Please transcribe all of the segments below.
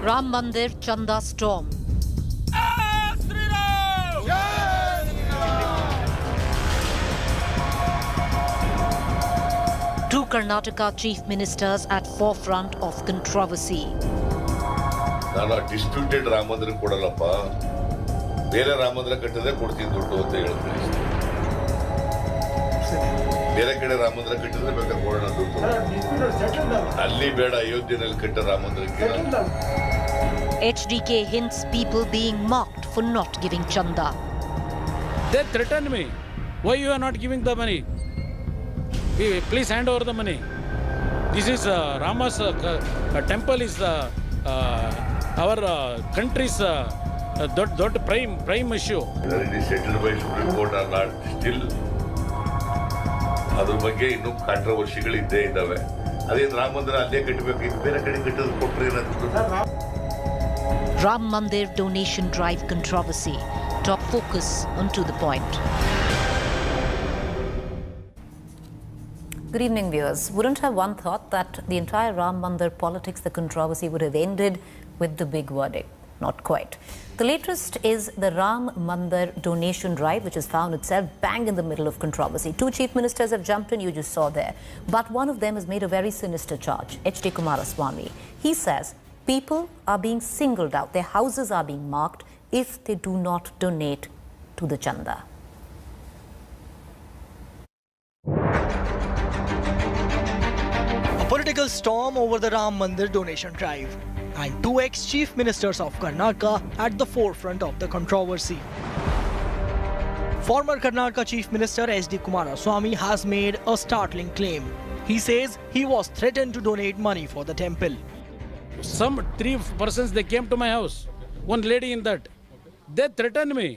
Ram Mandir Chanda storm. Two Karnataka chief ministers at forefront of controversy. ನಾನು distributed Rama ಮಂದಿರ ಕೊಡಲ್ಲಪ್ಪ, ಬೇರೆ ರಾಮ ಮಂದಿರ ಕಟ್ಟಿದ್ರೆ ಕೊಡ್ತೀನಿ ದುಡ್ಡು ಅಂತ ಹೇಳ್ತೀನಿ. ಬೇರೆ ಕಡೆ ರಾಮ ಮಂದಿರ ಕಟ್ಟಿದ್ರೆ ಬೇಕಾದ್ರೆ ಕೊಡೋಣ ದುಡ್ಡು. ಅಲ್ಲಿ ಬೇಡ, ಅಯೋಧ್ಯೆಯಲ್ಲಿ ಕಟ್ಟ ರಾಮ ಮಂದಿರಕ್ಕೆ. HDK hints people being mocked for not giving chanda. They threatened me. Why you are not giving the money? Please hand over the money. This is Rama's temple is our country's prime issue. It is settled by Supreme Court or not still. ಅದ್ರ ಬಗ್ಗೆ ಇನ್ನೂ ಕಾಂಟ್ರವರ್ಸಿಗಳು ಇದ್ದೇ ಇದ್ದಾವೆ. ಅದೇ ರಾಮ ಮಂದಿರ ಅಲ್ಲೇ ಕಟ್ಟಬೇಕು, ಇದು ಬೇರೆ ಕಡೆ ಕಟ್ಟೋದು ಕೊಟ್ಟರೆ ಏನಾಗ್ತದೆ? Ram Mandir donation drive controversy. Top focus on to the point. Good evening, viewers. Wouldn't have one thought that the entire Ram Mandir politics, the controversy would have ended with the big verdict. Not quite. The latest is the Ram Mandir donation drive, which has found itself bang in the middle of controversy. Two chief ministers have jumped in, you just saw there. But one of them has made a very sinister charge, H.D. Kumaraswamy. He says people are being singled out, their houses are being marked if they do not donate to the chanda. A political storm over the Ram Mandir donation drive, and two ex-chief ministers of Karnataka at the forefront of the controversy. Former Karnataka Chief Minister H.D. Kumaraswamy has made a startling claim. He says he was threatened to donate money for the temple. Some 3 persons, they came to my house. One lady in that. They threatened me.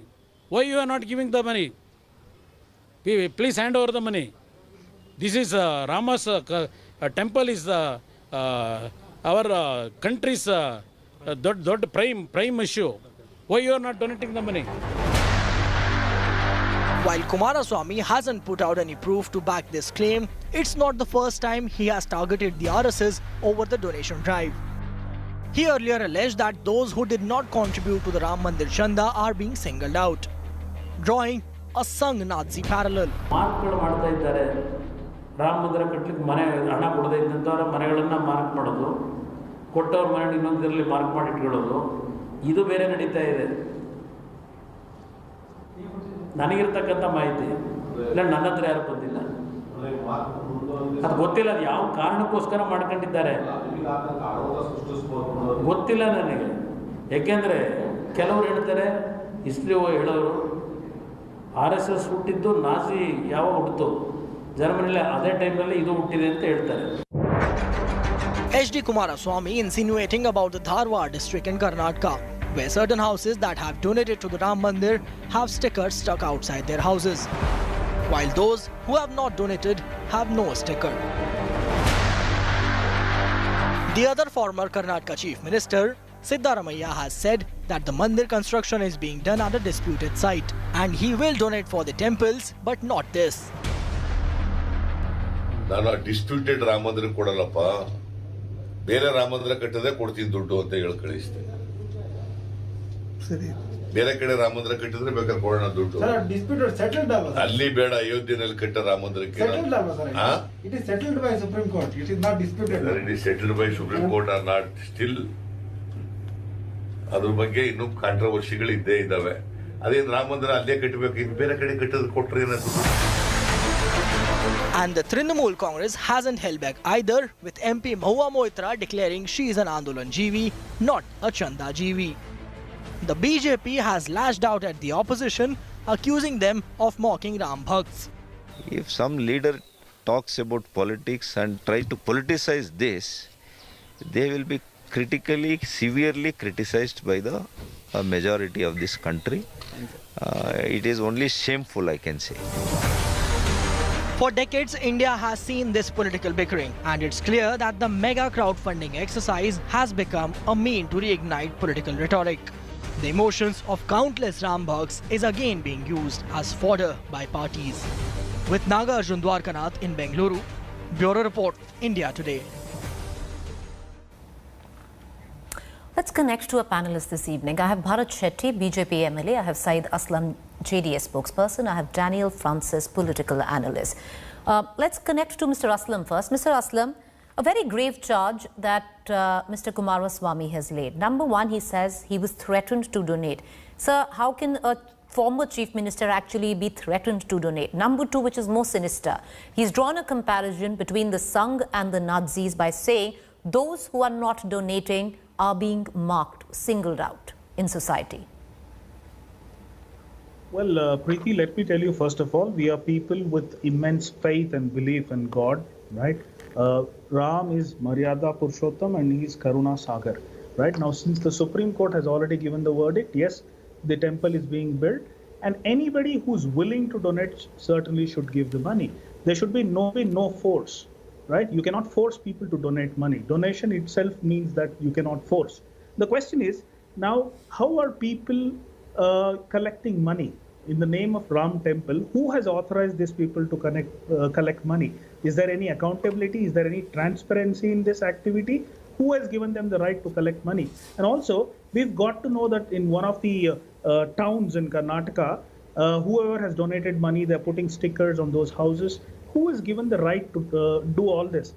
Why you are not giving the money? Please hand over the money. This is Rama's temple is our country's prime issue. Why you are not donating the money? While Kumaraswamy hasn't put out any proof to back this claim, it's not the first time he has targeted the RSS over the donation drive. He earlier alleged that those who did not contribute to the Ram Mandir Chanda are being singled out, drawing a sung Nazi parallel. Rama ಮಂದಿರ ಕಟ್ಟಲಿಕ್ಕೆ ಮನೆ ಹಣ ಕೊಡದೇ ಇದ್ದಂಥವ್ರ ಮನೆಗಳನ್ನು mark ಮಾಡೋದು, ಕೊಟ್ಟವ್ರ ಮನೆ ಇನ್ನೊಂದರಲ್ಲಿ mark ಮಾಡಿ ಇಟ್ಕೊಳ್ಳೋದು, ಇದು ಬೇರೆ ನಡೀತಾ ಇದೆ. ನನಗಿರ್ತಕ್ಕಂಥ ಮಾಹಿತಿ ಇಲ್ಲ, ನನ್ನ ಹತ್ರ ಯಾರು ಬಂದಿಲ್ಲ, ಅದು ಗೊತ್ತಿಲ್ಲ. ಅದು ಯಾವ ಕಾರಣಕ್ಕೋಸ್ಕರ ಮಾಡ್ಕೊಂಡಿದ್ದಾರೆ ಗೊತ್ತಿಲ್ಲ ನನಗೆ. ಯಾಕೆಂದರೆ ಕೆಲವರು ಹೇಳ್ತಾರೆ, ಇಸ್ಲಿ ಹೇಳೋರು RSS ಹುಟ್ಟಿದ್ದು ನಾಜಿ ಯಾವಾಗ ಹುಟ್ಟಿತು, ಜರ್ಮನಿಯಲ್ಲಿ ಅದೇ ಟೈಮ್ನಲ್ಲಿ ಇದು ಹುಟ್ಟಿದೆ ಅಂತ ಹೇಳ್ತಾರೆ. H.D. Kumaraswamy insinuating about the Dharwad district in Karnataka, where certain houses that have donated to the Ram Mandir have stickers stuck outside their houses, while those who have not donated have no sticker. The other former Karnataka Chief Minister, Siddaramaiah, has said that the Mandir construction is being done at a disputed site and he will donate for the temples, but not this. ನಾನು distributed Rama ಮಂದಿರ ಕೊಡಲ್ಲಪ್ಪ, ಬೇರೆ ರಾಮ ಮಂದಿರ ಕಟ್ಟಿದ್ರೆ ಕೊಡ್ತೀನಿ ದುಡ್ಡು ಅಂತ ಹೇಳಿ ಕಳಿಸ್ತೇನೆ. ಬೇರೆ ಕಡೆ ರಾಮ ಮಂದಿರ ಕಟ್ಟಿದ್ರೆ ಬೇಕಾದ್ರೆ ಕೊಡೋಣ ದುಡ್ಡು. ಅಲ್ಲಿ ಬೇಡ, ಅಯೋಧ್ಯೆಯಲ್ಲಿ ಕಟ್ಟ ರಾಮ ಮಂದಿರಕ್ಕೆ. It is settled by Supreme Court. It is not disputed. It is settled by Supreme Court or not still. ಅದ್ರ ಬಗ್ಗೆ ಇನ್ನೂ ಕಾಂಟ್ರವರ್ಸಿಗಳು ಇದ್ದೇ ಇದ್ದಾವೆ. ಅದೇನು ರಾಮ ಮಂದಿರ ಅಲ್ಲೇ ಕಟ್ಟಬೇಕು, ಇದು ಬೇರೆ ಕಡೆ ಕಟ್ಟೋದು ಕೊಟ್ಟರೆ ಏನಾಗ್ತದೆ? And the Trinamool Congress hasn't held back either, with MP Mahua Moitra declaring she is an Andolan GV, not a Chanda GV. The BJP has lashed out at the opposition, accusing them of mocking Ram Bhakts. If some leader talks about politics and try to politicize this, they will be severely criticized by the majority of this country. It is only shameful, I can say. For decades, India has seen this political bickering, and it's clear that the mega crowdfunding exercise has become a mean to reignite political rhetoric. The emotions of countless Ram Bhakts is again being used as fodder by parties. With Nagarjun Dwarkanath in Bengaluru, Bureau Report, India Today. Let's connect to a panelist this evening. I have Bharat Shetty, BJP MLA. I have Said Aslam, JDS spokesperson. I have Daniel Francis, political analyst. Let's connect to Mr. Aslam first. Mr. Aslam, a very grave charge that Mr. Kumaraswamy has laid. Number one, he says he was threatened to donate. Sir, how can a former chief minister actually be threatened to donate? Number two, which is more sinister, he's drawn a comparison between the Sangh and the Nazis by saying those who are not donating are being marked, singled out in society. Well, Preeti, let me tell you, first of all, we are people with immense faith and belief in God, right? Ram is Maryada Purushottam and he is Karuna Sagar, right? Now, since the Supreme Court has already given the verdict, yes, the temple is being built, and anybody who's willing to donate certainly should give the money. There should be no force, right? You cannot force people to donate money. Donation itself means that you cannot force. The question is, now, how are people collecting money in the name of Ram temple? Who has authorized these people to collect money? Is there any accountability? Is there any transparency in this activity? Who has given them the right to collect money? And also, we've got to know that in one of the towns in Karnataka, whoever has donated money, they're putting stickers on those houses. Who is given the right to do all this?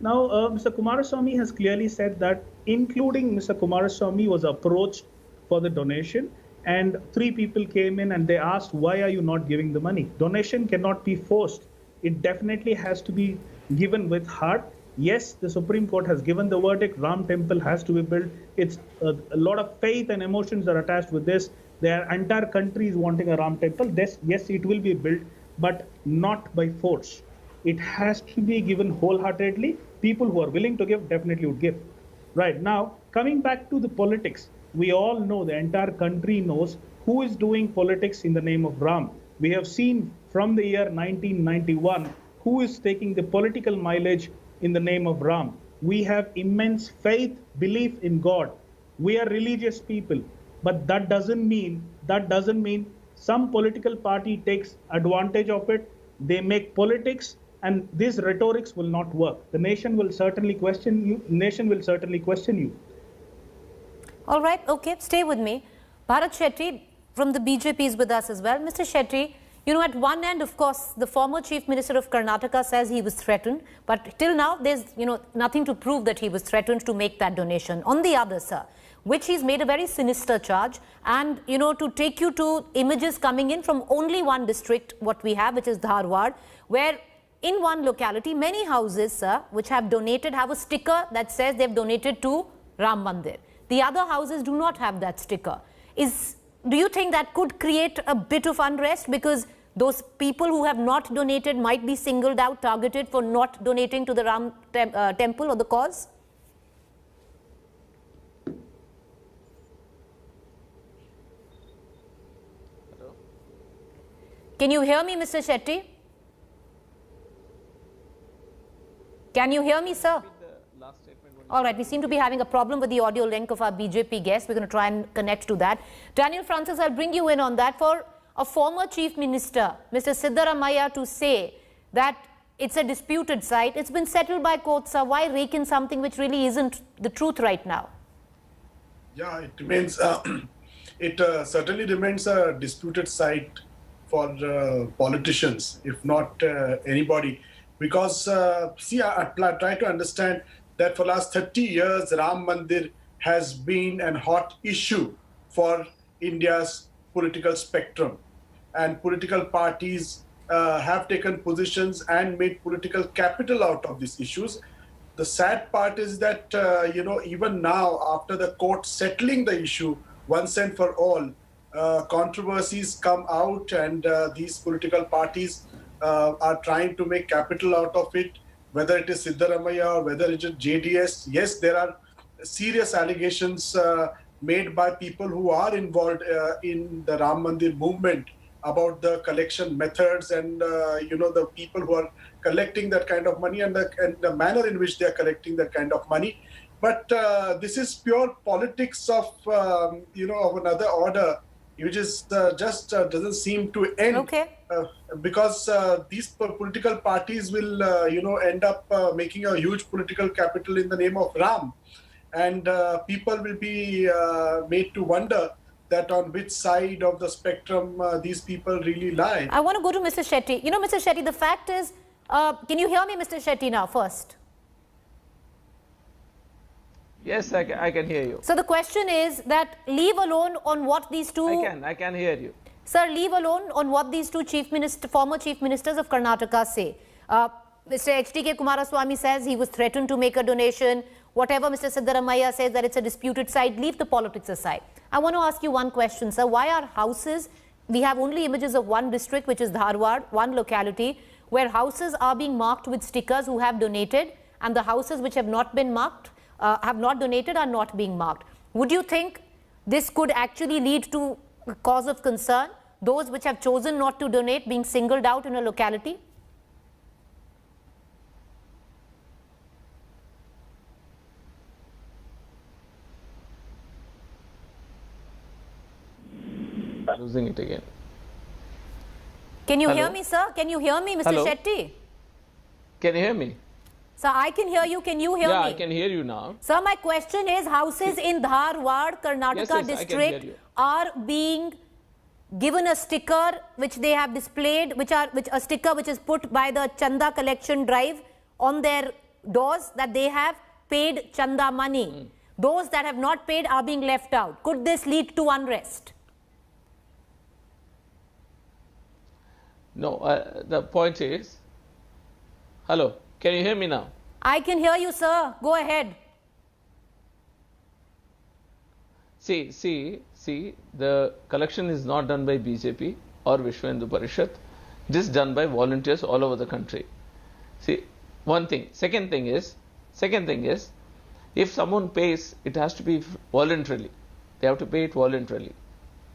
Now, Mr. Kumaraswamy has clearly said that including Mr. Kumaraswamy was approached for the donation, and 3 people came in and they asked, why are you not giving the money? Donation cannot be forced. It definitely has to be given with heart. Yes, the Supreme Court has given the verdict. Ram temple has to be built. It's a lot of faith and emotions are attached with this. There are entire countries wanting a Ram temple. Yes, it will be built, but not by force. It has to be given wholeheartedly. People who are willing to give definitely would give. Right now, coming back to the politics, we all know, the entire country knows who is doing politics in the name of Ram. We have seen from the year 1991 who is taking the political mileage in the name of Ram. We have immense faith, belief in God. We are religious people, but that doesn't mean some political party takes advantage of it. They make politics, and these rhetorics will not work. The nation will certainly question you. All right, okay, stay with me. Bharat Shetty from the BJP is with us as well. Mr. Shetty, you know, at one end, of course, the former Chief Minister of Karnataka says he was threatened, but till now, there's, nothing to prove that he was threatened to make that donation. On the other, sir, which he's made a very sinister charge, and, to take you to images coming in from only one district, what we have, which is Dharwad, where in one locality, many houses, sir, which have donated, have a sticker that says they've donated to Ram Mandir. The other houses do not have that sticker. Do you think that could create a bit of unrest, because those people who have not donated might be singled out, targeted for not donating to the Ram temple or the cause? Hello? Can you hear me, Mr. Shetty? Can you hear me, sir? All right, we seem to be having a problem with the audio link of our BJP guest. We're going to try and connect to that. Daniel Francis, I'll bring you in on that. For a former chief minister, Mr. Siddaramaiah, to say that it's a disputed site, it's been settled by courts, sir. Why rake in something which really isn't the truth right now? Yeah, it remains, certainly remains a disputed site for politicians, if not anybody. Because, I try to understand that for the last 30 years, Ram Mandir has been a hot issue for India's political spectrum. And political parties have taken positions and made political capital out of these issues. The sad part is that, even now, after the court settling the issue once and for all, controversies come out, and these political parties are trying to make capital out of it. Whether it is Siddaramaiah or whether it is JDS, yes, there are serious allegations made by people who are involved in the Ram Mandir movement about the collection methods and, the people who are collecting that kind of money and the manner in which they are collecting that kind of money. But this is pure politics of, of another order, which is just doesn't seem to end. Okay. Because these political parties will, end up making a huge political capital in the name of Ram. and people will be made to wonder that on which side of the spectrum these people really lie. I want to go to Mr. Shetty. You know, Mr. Shetty, the fact is, can you hear me, Mr. Shetty, now first? Yes, I can hear you. So the question is that leave alone on what these two... I can hear you. Sir, leave alone on what these two former chief ministers of Karnataka say. Mr. H.D.K. Kumaraswamy says he was threatened to make a donation. Whatever Mr. Siddaramaiah says that it's a disputed side, leave the politics aside. I want to ask you one question, sir. Why are houses, we have only images of one district, which is Dharwad, one locality, where houses are being marked with stickers who have donated, and the houses which have not been marked, have not donated, are not being marked. Would you think this could actually lead to a cause of concern, those which have chosen not to donate being singled out in a locality? Losing it again. Can you Hello? hear me, sir? Can you hear me, Mr. Hello? Shetty? Can you hear me? Sir, I can hear you. Can you hear me? Yeah, I can hear you now. Sir, my question is, houses in Dharwad, Karnataka Yes, I can hear district you. are being given a sticker which they have displayed, a sticker which is put by the Chanda collection drive on their doors that they have paid Chanda money. Those that have not paid are being left out. Could this lead to unrest? No, the point is, hello, can you hear me now? I can hear you, sir. Go ahead. See, the collection is not done by BJP or Vishwa Hindu Parishad. It is done by volunteers all over the country. See, one thing. Second thing is, if someone pays, it has to be voluntarily. They have to pay it voluntarily.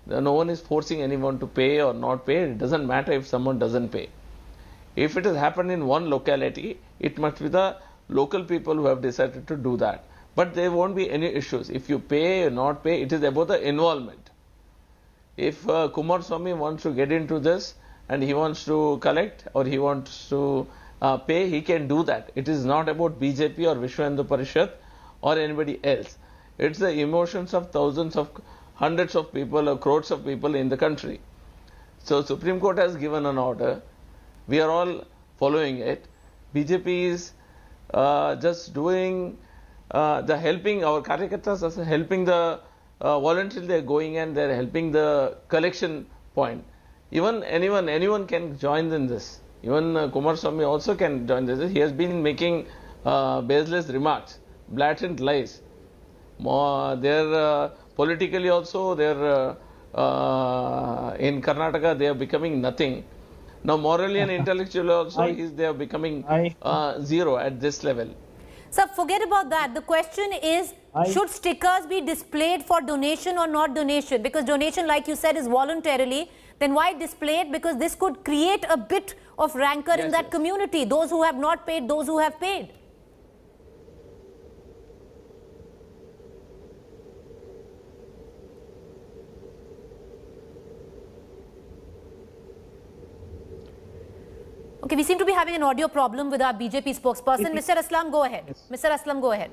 No one is forcing anyone to pay or not pay. It doesn't matter if someone doesn't pay. If it has happened in one locality, it must be the local people who have decided to do that. But there won't be any issues. If you pay or not pay, it is about the involvement. If Kumaraswamy wants to get into this and he wants to collect or he wants to pay, he can do that. It is not about BJP or Vishwa Hindu Parishad or anybody else. It's the emotions of thousands of, hundreds of people or crores of people in the country. So Supreme Court has given an order. We are all following it. BJP is just doing the helping, our Karyakartas are helping the voluntarily they are going and they are helping the collection point. Even anyone can join in this. Even Kumaraswamy also can join this. He has been making baseless remarks, blatant lies. Politically also, in Karnataka they are becoming nothing. Now morally and intellectually also they are becoming zero at this level. Sir, forget about that. The question is, should stickers be displayed for donation or not donation? Because donation, like you said, is voluntarily. Then why display it? Because this could create a bit of rancor in that community. Those who have not paid, those who have paid. Okay, we seem to be having an audio problem with our BJP spokesperson. Mr. Aslam, go ahead. Yes. Mr. Aslam, go ahead.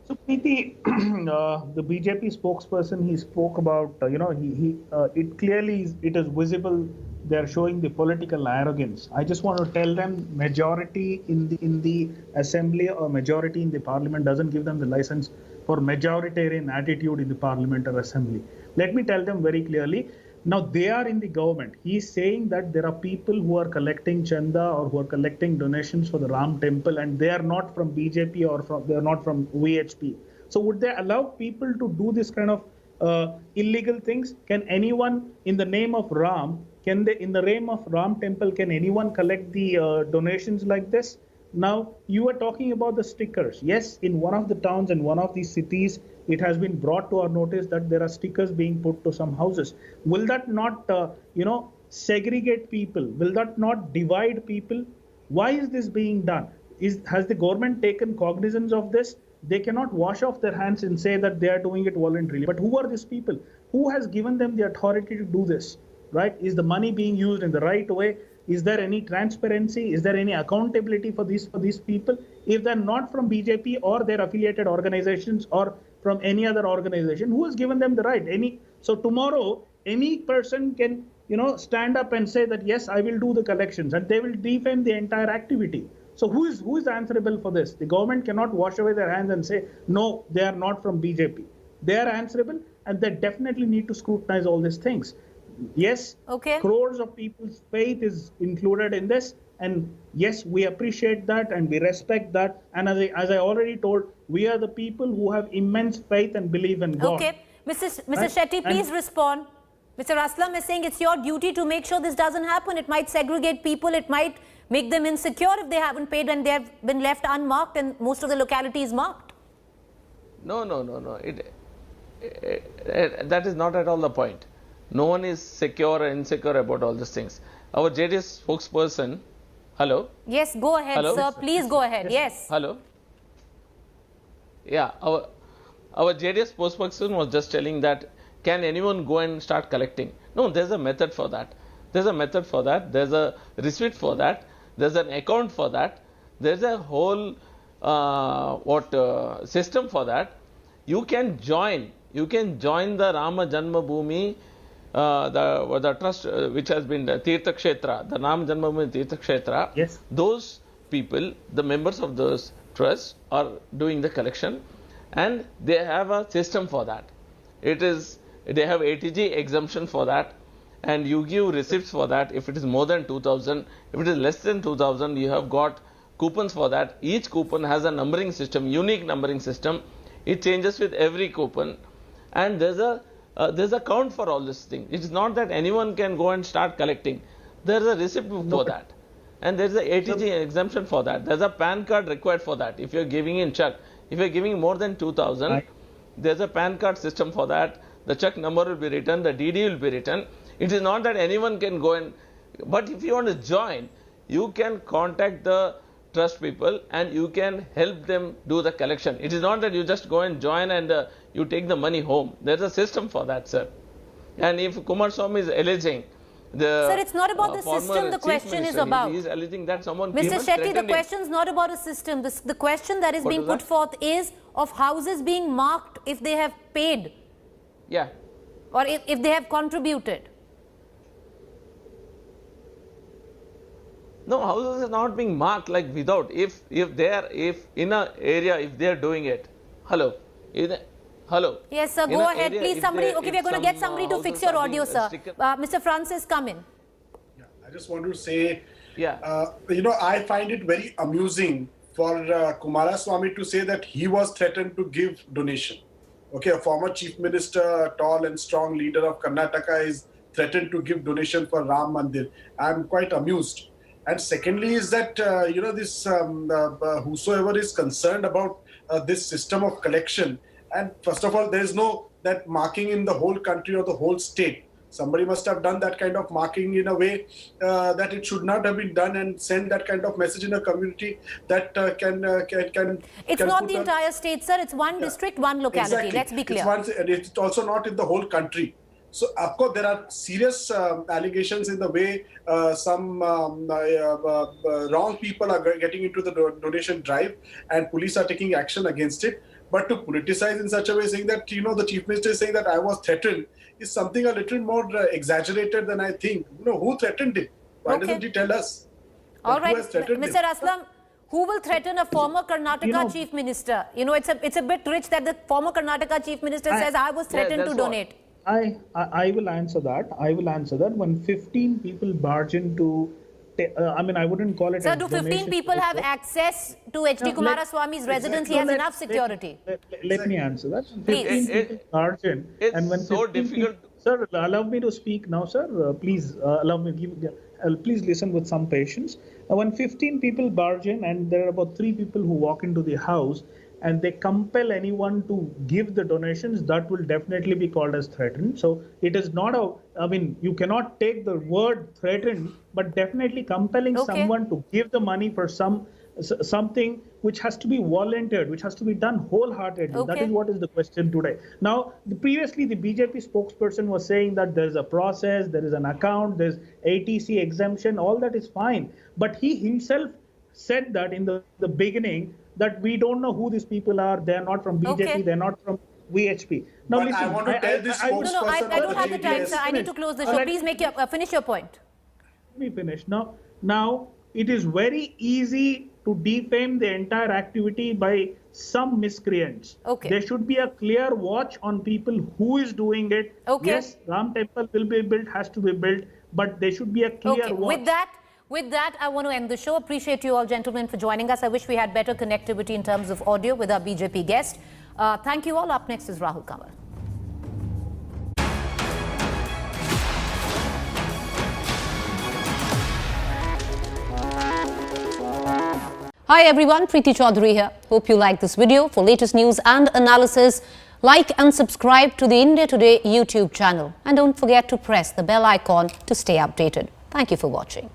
So, Preeti, the BJP spokesperson, he spoke about, it clearly it is visible they are showing the political arrogance. I just want to tell them majority in the assembly or majority in the parliament doesn't give them the license for majoritarian attitude in the parliament or assembly. Let me tell them very clearly. Now they are in the government. He is saying that there are people who are collecting chanda or who are collecting donations for the Ram temple, and they are not from BJP or they are not from VHP. So would they allow people to do this kind of illegal things? Can anyone in the name of Ram, in the name of Ram temple, can anyone collect the donations like this? Now you are talking about the stickers. Yes, in one of the towns and one of these cities, it has been brought to our notice that there are stickers being put to some houses. Will that not, segregate people? Will that not divide people? Why is this being done? Has the government taken cognizance of this? They cannot wash off their hands and say that they are doing it voluntarily. But who are these people? Who has given them the authority to do this? Right? Is the money being used in the right way? Is there any transparency? Is there any accountability for these people? If they're not from BJP or their affiliated organizations or from any other organization. Who has given them the right? So tomorrow, any person can, stand up and say that, yes, I will do the collections, and they will defame the entire activity. So who is answerable for this? The government cannot wash away their hands and say, no, they are not from BJP. They are answerable, and they definitely need to scrutinize all these things. Yes, crores of people's faith is included in this, and yes, we appreciate that and we respect that. And as I already told, we are the people who have immense faith and believe in God. Okay, Mr. Shetty, please respond. Mr. Aslam is saying it's your duty to make sure this doesn't happen. It might segregate people. It might make them insecure if they haven't paid and they have been left unmarked and most of the locality is marked. No. That is not at all the point. No one is secure or insecure about all these things. Our JDS spokesperson, hello? Yes, go ahead, hello? Sir. Please go ahead. Yes. Hello? Yeah, our JDS spokesperson was just telling that, can anyone go and start collecting? No, there's a method for that. There's a method for that. There's a receipt for that. There's an account for that. There's a whole system for that. You can join the Rama Janma Bhoomi, the trust which has been the Tirtha Kshetra, the Rama Janma Bhoomi Tirtha Kshetra. Yes. Those people, the members of those trusts, are doing the collection, and they have a system for that. They have ATG exemption for that, and you give receipts for that. If it is more than 2,000, if it is less than 2,000, you have got coupons for that. Each coupon has a numbering system, unique numbering system. It changes with every coupon, and there's a count for all this thing. It is not that anyone can go and start collecting. There's a receipt for that, and there's a ATG exemption for that. There's a PAN card required for that. If you're giving in check, if you're giving more than 2,000, there's a PAN card system for that. The check number will be written, the DD will be written. It is not that anyone can go and, but if you want to join, you can contact the trust people and you can help them do the collection. It is not that you just go and join and you take the money home. There's a system for that, sir. And if Kumaraswamy is alleging sir, it's not about the system the question is about. He is alleging that someone Mr. Shetty, the question is not about a system. The question that is being put forth is of houses being marked if they have paid. Yeah. Or if they have contributed. No, houses are not being marked like without. If in a area, if they are doing it. Hello. Hello. Yes, sir. Go ahead, please. Somebody. Okay, we are going to get somebody to fix your audio, sir. Mr. Francis, come in. Yeah, I just want to say, yeah. I find it very amusing for Kumaraswamy to say that he was threatened to give donation. Okay, a former chief minister, a tall and strong leader of Karnataka, is threatened to give donation for Ram Mandir. I'm quite amused. And secondly is that, this whosoever is concerned about this system of collection, and first of all, there is no that marking in the whole country or the whole state. Somebody must have done that kind of marking in a way that it should not have been done, and send that kind of message in a community that can. It's not the entire state, sir. It's one district, one locality. Exactly. Let's be clear. It's also not in the whole country. So, of course, there are serious allegations in the way some wrong people are getting into the donation drive, and police are taking action against it. But to politicize in such a way, saying that, the chief minister is saying that I was threatened, is something a little more exaggerated than I think. Who threatened him? Why doesn't he tell us? All right, Mr. Aslam, who will threaten a former Karnataka chief minister? It's a bit rich that the former Karnataka chief minister says I was threatened to donate. I will answer that. When 15 people barge into, I wouldn't call it. Sir, do 15 people have access to H.D. Kumaraswamy's residence? He has enough security. Let me answer that. Please. 15 people barge in, and when so difficult. Sir, allow me to speak now, sir. Please allow me. Please listen with some patience. When 15 people barge in, and there are about 3 people who walk into the house, and they compel anyone to give the donations, that will definitely be called as threatened. So it is not you cannot take the word threatened, but definitely compelling someone to give the money for something which has to be volunteered, which has to be done wholeheartedly. That is what is the question today. Now, previously the BJP spokesperson was saying that there is a process, there is an account, there's ATC exemption, all that is fine. But he himself said that in the beginning, that we don't know who these people are. They're not from BJP. Okay. They're not from VHP. Now But listen, I want to tell this No, no, I spokesperson don't have the time, sir. I need to close the show. Please make your, finish your point. Let me finish. Now, it is very easy to defame the entire activity by some miscreants. Okay. There should be a clear watch on people who is doing it. Okay. Yes, Ram Temple will be built, has to be built, but there should be a clear Okay. watch. With that, I want to end the show. Appreciate you all, gentlemen, for joining us. I wish we had better connectivity in terms of audio with our BJP guest. Thank you all. Up next is Rahul Kanwar. Hi everyone, Preeti Chaudhary here. Hope you like this video. For latest news and analysis, like and subscribe to the India Today YouTube channel. And don't forget to press the bell icon to stay updated. Thank you for watching.